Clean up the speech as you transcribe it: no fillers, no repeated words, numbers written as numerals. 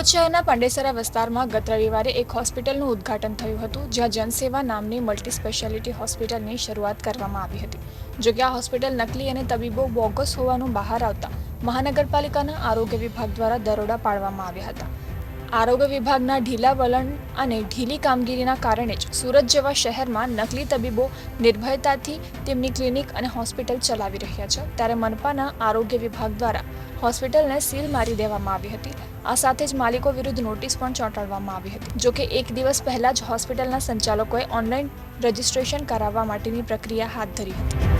સુરત શહેરના પાંડેસરા વિસ્તારમાં ગત રવિવારે એક હોસ્પિટલનું ઉદ્ઘાટન થયું હતું, જ્યાં જનસેવા નામની મલ્ટી સ્પેશિયાલિટી હોસ્પિટલની શરૂઆત કરવામાં આવી હતી. જોકે આ હોસ્પિટલ નકલી અને તબીબો બોગસ હોવાનું બહાર આવતા મહાનગરપાલિકાના આરોગ્ય વિભાગ દ્વારા દરોડા પાડવામાં આવ્યા હતા. આરોગ્ય વિભાગના ઢીલા વલણ અને ઢીલી કામગીરીના કારણે જ સુરત જેવા શહેરમાં નકલી તબીબો નિર્ભયતાથી તેમની ક્લિનિક અને હોસ્પિટલ ચલાવી રહ્યા છે. ત્યારે મનપાના આરોગ્ય વિભાગ દ્વારા હોસ્પિટલને સીલ મારી દેવામાં આવી હતી. આ સાથે જ માલિકો વિરુદ્ધ નોટિસ પણ ચોંટાડવામાં આવી હતી. જોકે એક દિવસ પહેલા જ હોસ્પિટલના સંચાલકોએ ઓનલાઈન રજીસ્ટ્રેશન કરાવવા માટેની પ્રક્રિયા હાથ ધરી હતી.